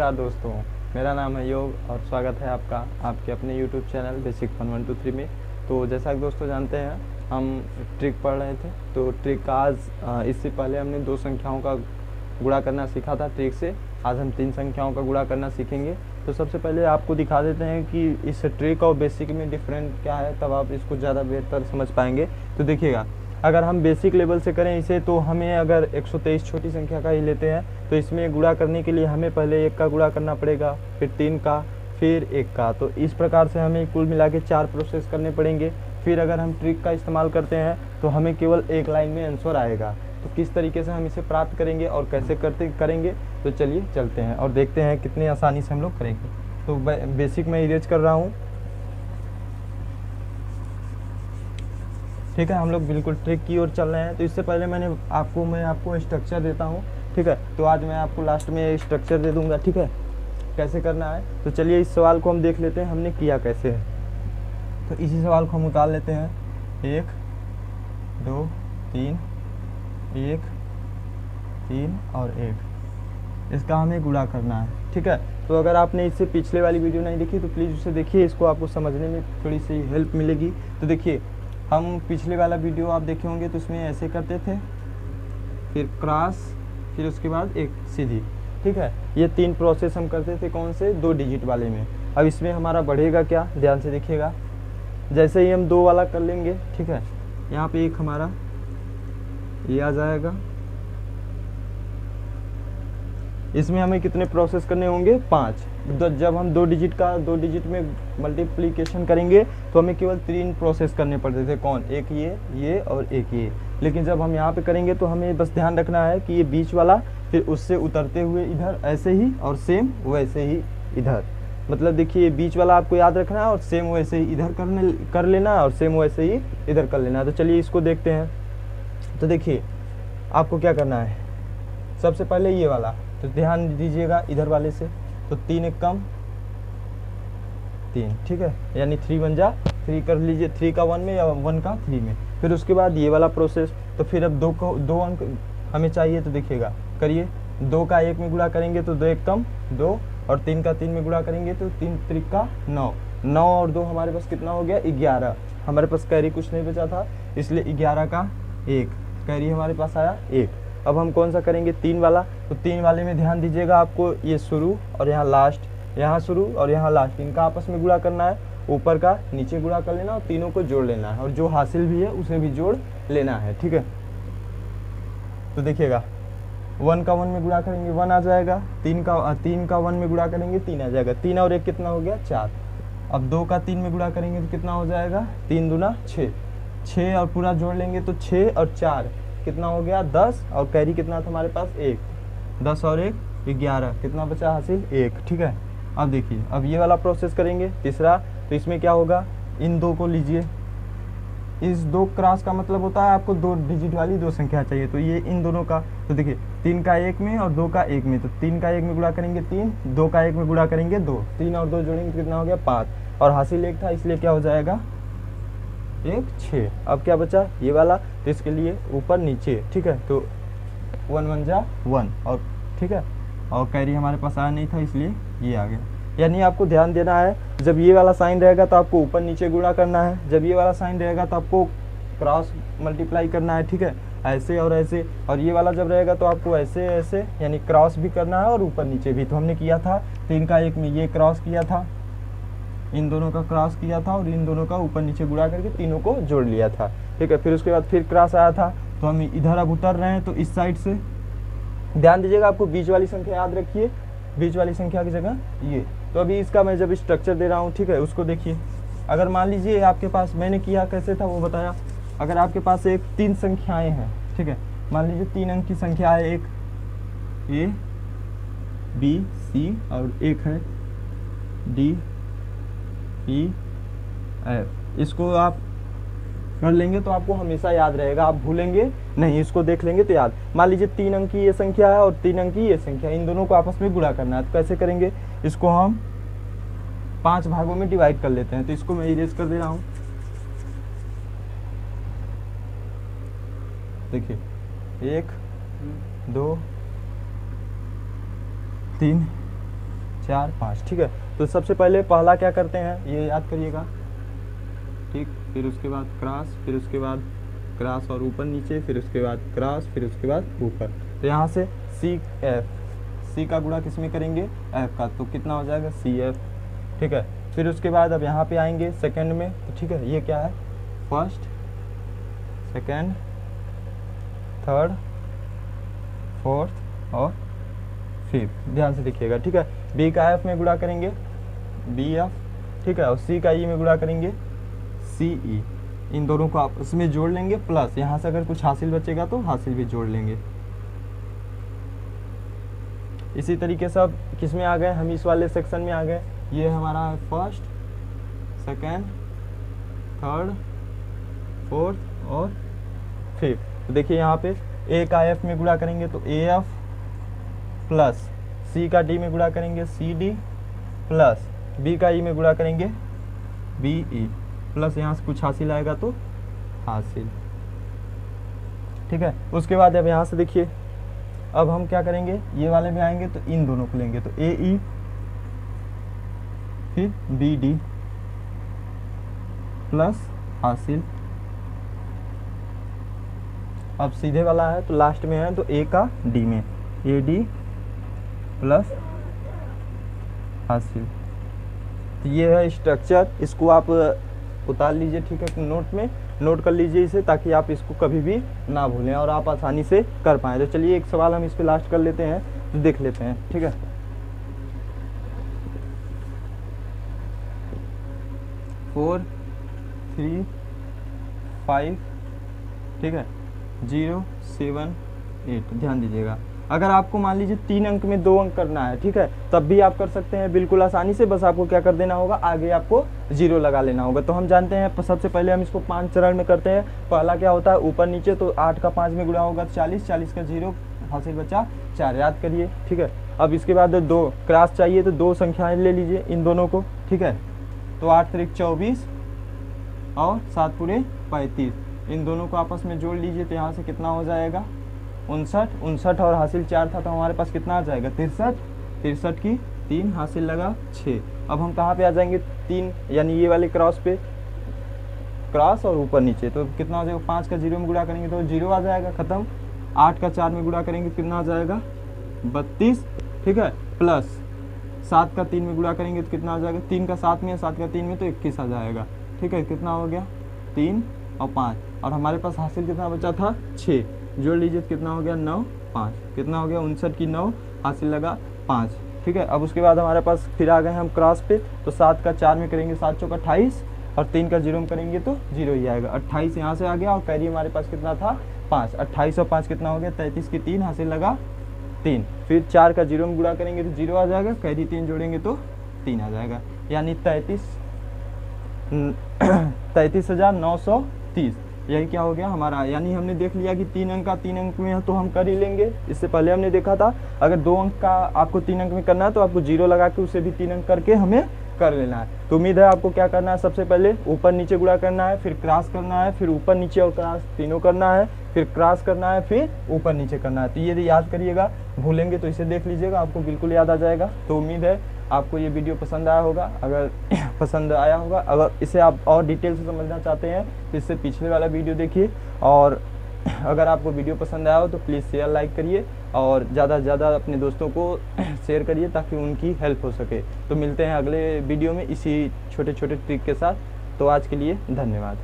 नमस्कार दोस्तों, मेरा नाम है योग और स्वागत है आपका आपके अपने YouTube चैनल बेसिक फन 123 में। तो जैसा कि दोस्तों जानते हैं, हम ट्रिक पढ़ रहे थे। तो ट्रिक का आज इससे पहले हमने 2 संख्याओं का गुणा करना सीखा था ट्रिक से। आज हम 3 संख्याओं का गुणा करना सीखेंगे। तो सबसे पहले आपको दिखा देते हैं कि इस ट्रिक और बेसिक में डिफरेंट क्या है, तब आप इसको ज़्यादा बेहतर समझ पाएंगे। तो देखिएगा, अगर हम बेसिक लेवल से करें इसे, तो हमें अगर 123 छोटी संख्या का ही लेते हैं तो इसमें गुणा करने के लिए हमें पहले 1 का गुणा करना पड़ेगा, फिर 3 का, फिर 1 का। तो इस प्रकार से हमें कुल मिला के 4 प्रोसेस करने पड़ेंगे। फिर अगर हम ट्रिक का इस्तेमाल करते हैं तो हमें केवल 1 लाइन में आंसर आएगा। तो किस तरीके से हम इसे प्राप्त करेंगे और कैसे करेंगे, तो चलिए चलते हैं और देखते हैं कितनी आसानी से हम लोग करेंगे। तो बेसिक में इरेज कर रहा हूँ, ठीक है। हम लोग बिल्कुल ट्रिक की ओर चल रहे हैं। तो इससे पहले मैं आपको स्ट्रक्चर देता हूँ, ठीक है। तो आज मैं आपको लास्ट में स्ट्रक्चर दे दूंगा, ठीक है, कैसे करना है। तो चलिए इस सवाल को हम देख लेते हैं हमने किया कैसे है। तो इसी सवाल को हम उतार लेते हैं। 1 2 3 1 3 और 1, इसका हमें गुणा करना है, ठीक है। तो अगर आपने इससे पिछले वाली वीडियो नहीं देखी तो प्लीज़ उसे देखिए, इसको आपको समझने में थोड़ी सी हेल्प मिलेगी। तो देखिए, हम पिछले वाला वीडियो आप देखे होंगे तो उसमें ऐसे करते थे, फिर क्रॉस, फिर उसके बाद एक सीधी, ठीक है। ये 3 प्रोसेस हम करते थे, कौन से, 2 डिजिट वाले में। अब इसमें हमारा बढ़ेगा क्या, ध्यान से देखिएगा। जैसे ही हम 2 वाला कर लेंगे, ठीक है, यहाँ पे एक हमारा ये आ जाएगा। इसमें हमें कितने प्रोसेस करने होंगे, 5। जब हम 2 डिजिट में मल्टीप्लिकेशन करेंगे तो हमें केवल 3 प्रोसेस करने पड़ते थे, कौन, एक ये और एक ये। लेकिन जब हम यहाँ पे करेंगे तो हमें बस ध्यान रखना है कि ये बीच वाला, फिर उससे उतरते हुए इधर ऐसे ही, और सेम वैसे ही इधर। मतलब देखिए, बीच वाला आपको याद रखना है और सेम वैसे ही इधर कर लेना है और सेम वैसे ही इधर कर लेना है। तो चलिए इसको देखते हैं। तो देखिए, आपको क्या करना है, सबसे पहले ये वाला, तो ध्यान दीजिएगा इधर वाले से। तो 3 एक कम 3, ठीक है, यानी 3 1 जा 3 कर लीजिए, 3 का 1 में या 1 का 3 में। फिर उसके बाद ये वाला प्रोसेस। तो फिर अब 2 अंक हमें चाहिए, तो देखिएगा, करिए। 2 का 1 में गुणा करेंगे तो 2 एक कम 2, और 3 का 3 में गुणा करेंगे तो 3 त्रिक का 9। 9 और 2 हमारे पास कितना हो गया, 11। हमारे पास कैरी कुछ नहीं बचा था, इसलिए 11 का 1 कैरी हमारे पास आया 1। अब हम कौन सा करेंगे, 3 वाला। तो 3 वाले में ध्यान दीजिएगा, आपको ये शुरू और यहाँ लास्ट, यहाँ शुरू और यहाँ लास्ट, इनका आपस में गुणा करना है। ऊपर का नीचे गुणा कर लेना और तीनों को जोड़ लेना है, और जो हासिल भी है उसे भी जोड़ लेना है, ठीक है। तो देखिएगा, 1 का 1 में गुणा करेंगे 1 आ जाएगा, 3 का 1 में गुणा करेंगे 3 आ जाएगा, 3 और 1 कितना हो गया, 4। अब 2 का 3 में गुणा करेंगे तो कितना हो जाएगा, 3 दूना 6, 6 और पूरा जोड़ लेंगे तो 6 और 4 कितना हो गया, 10, और कैरी कितना था हमारे पास, 1। 10 और 1 11, कितना बचा हासिल, 1, ठीक है। अब देखिए, अब ये वाला प्रोसेस करेंगे तीसरा। तो इसमें क्या होगा, इन 2 को लीजिए, इस 2 क्रॉस का मतलब होता है आपको 2 डिजिट वाली 2 संख्या चाहिए, तो ये इन दोनों का। तो देखिए, 3 का 1 में और 2 का 1 में, तो 3 का 1 में गुणा करेंगे 3, 2 का 1 में गुणा करेंगे 2, 3 और 2 जोड़ेंगे कितना हो गया, 5, और हासिल 1 था, इसलिए क्या हो जाएगा, 1 6। अब क्या बचा, ये वाला, तो इसके लिए ऊपर नीचे, ठीक है। तो 1 1 जा 1, और ठीक है, और कैरी हमारे पास आया नहीं था, इसलिए ये आ गया। यानी आपको ध्यान देना है, जब ये वाला साइन रहेगा तो आपको ऊपर नीचे गुणा करना है, जब ये वाला साइन रहेगा तो आपको क्रॉस मल्टीप्लाई करना है, ठीक है, ऐसे और ऐसे। और ये वाला जब रहेगा तो आपको ऐसे ऐसे, यानी क्रॉस भी करना है और ऊपर नीचे भी। तो हमने किया था 3 का 1 में ये क्रॉस किया था, इन दोनों का क्रॉस किया था, और इन दोनों का ऊपर नीचे गुणा करके तीनों को जोड़ लिया था, ठीक है। फिर उसके बाद फिर क्रॉस आया था, तो हम इधर अब उतर रहे हैं, तो इस साइड से ध्यान दीजिएगा, आपको बीच वाली संख्या याद रखिए, बीच वाली संख्या की जगह ये। तो अभी इसका मैं जब स्ट्रक्चर दे रहा हूँ, ठीक है, उसको देखिए। अगर मान लीजिए आपके पास, मैंने किया कैसे था वो बताया, अगर आपके पास 3 संख्याएं हैं, ठीक है, मान लीजिए 3 अंक की संख्या है, एक A B C और एक है D E F। इसको आप कर लेंगे तो आपको हमेशा याद रहेगा, आप भूलेंगे नहीं, इसको देख लेंगे तो याद। मान लीजिए 3 अंक की ये संख्या है और 3 अंक की ये संख्या, इन दोनों को आपस में गुणा करना है। तो कैसे करेंगे, इसको हम 5 भागों में डिवाइड कर लेते हैं। तो इसको मैं इरेज कर दे रहा हूँ। देखिए, 1 2 3 4 5, ठीक है। तो सबसे पहले पहला क्या करते हैं ये याद करिएगा, ठीक। फिर उसके बाद क्रॉस, फिर उसके बाद क्रॉस और ऊपर नीचे, फिर उसके बाद क्रॉस, फिर उसके बाद ऊपर। तो यहाँ से सी का गुणा किस में करेंगे, एफ का, तो कितना हो जाएगा CF, ठीक है। फिर उसके बाद अब यहाँ पे आएंगे सेकंड में, तो ठीक है, ये क्या है, फर्स्ट, सेकंड, थर्ड, फोर्थ और फिफ्थ, ध्यान से देखिएगा, ठीक है। बी का एफ में गुणा करेंगे BF, ठीक है, और सी का ई में गुणा करेंगे CE। इन दोनों को आपस में जोड़ लेंगे, प्लस यहाँ से अगर कुछ हासिल बचेगा तो हासिल भी जोड़ लेंगे। इसी तरीके से अब किस में आ गए, हम इस वाले सेक्शन में आ गए। ये हमारा है फर्स्ट, सेकेंड, थर्ड, फोर्थ और फिफ्थ। तो देखिए यहाँ पे ए का एफ में गुणा करेंगे तो AF प्लस सी का डी में गुणा करेंगे CD प्लस बी का ई में गुणा करेंगे BE प्लस यहाँ से कुछ हासिल आएगा तो हासिल, ठीक है। उसके बाद अब यहाँ से देखिए, अब हम क्या करेंगे, ये वाले में आएंगे तो इन दोनों को लेंगे, तो AE फिर BD प्लस हासिल। अब सीधे वाला है तो लास्ट में है तो A का D में AD प्लस हासिल। तो ये है स्ट्रक्चर, इसको आप उतार लीजिए, ठीक है, नोट में नोट कर लीजिए इसे, ताकि आप इसको कभी भी ना भूलें और आप आसानी से कर पाएँ। तो चलिए एक सवाल हम इस पे लास्ट कर लेते हैं, तो देख लेते हैं, ठीक है। 4 3 5, ठीक है, 0 7 8, ध्यान दीजिएगा। अगर आपको मान लीजिए 3 अंक में 2 अंक करना है, ठीक है, तब भी आप कर सकते हैं बिल्कुल आसानी से, बस आपको क्या कर देना होगा, आगे आपको 0 लगा लेना होगा। तो हम जानते हैं सबसे पहले हम इसको 5 चरण में करते हैं। पहला क्या होता है, ऊपर नीचे, तो 8 का 5 में गुणा होगा 40, 40 का 0 हासिल बचा 4, याद करिए, ठीक है। अब इसके बाद 2 क्रॉस चाहिए तो 2 संख्याएं ले लीजिए इन दोनों को, ठीक है। तो 8 3 24 और 7 पूरे 35, इन दोनों को आपस में जोड़ लीजिए, तो यहाँ से कितना हो जाएगा 59, 59 और हासिल 4 था, तो हमारे पास कितना आ जाएगा 63, 63 की 3 हासिल लगा 6। अब हम कहाँ पे आ जाएंगे, 3 यानी ये वाले क्रॉस पे, क्रॉस और ऊपर नीचे, तो कितना हो जाएगा, 5 का 0 में गुणा करेंगे तो 0 आ जाएगा, खत्म। 8 का 4 में गुणा करेंगे कितना आ जाएगा 32, ठीक है, प्लस 7 का 3 में गुणा करेंगे तो कितना आ जाएगा, 3 का 7 में, 7 का 3 में तो 21 आ जाएगा, ठीक है। कितना हो गया 3 और 5, और हमारे पास हासिल कितना बचा था 6, जोड़ लीजिए तो कितना हो गया 9 5, कितना हो गया 59 की 9 हासिल लगा 5, ठीक है। अब उसके बाद हमारे पास फिर आ गए हम क्रॉस पे, तो 7 का 4 में करेंगे 7 चौका 28 और 3 का 0 में करेंगे तो 0 ही आएगा, 28 यहाँ से आ गया और कैरी हमारे पास कितना था 5, 28 और 5 कितना हो गया 33 की 3 हासिल लगा 3, फिर 4 का 0 में गुणा करेंगे तो 0 आ जाएगा, कैरी 3 जोड़ेंगे तो 3 आ जाएगा, यानी 33,930, यही क्या हो गया हमारा। यानी हमने देख लिया कि 3 अंक का 3 अंक में है तो हम कर ही लेंगे। इससे पहले हमने देखा था अगर 2 अंक का आपको 3 अंक में करना है तो आपको 0 लगा के उसे भी 3 अंक करके हमें कर लेना है। तो उम्मीद है आपको क्या करना है, सबसे पहले ऊपर नीचे गुणा करना है, फिर क्रॉस करना है, फिर ऊपर नीचे और क्रॉस तीनों करना है, फिर क्रॉस करना है, फिर ऊपर नीचे करना है। तो ये याद करिएगा, भूलेंगे तो इसे देख लीजिएगा, आपको बिल्कुल याद आ जाएगा। तो उम्मीद है आपको ये वीडियो पसंद आया होगा। अगर पसंद आया होगा, अगर इसे आप और डिटेल से समझना चाहते हैं तो इससे पिछले वाला वीडियो देखिए, और अगर आपको वीडियो पसंद आया हो तो प्लीज़ शेयर लाइक करिए और ज़्यादा से ज़्यादा अपने दोस्तों को शेयर करिए ताकि उनकी हेल्प हो सके। तो मिलते हैं अगले वीडियो में इसी छोटे छोटे ट्रिक के साथ। तो आज के लिए धन्यवाद।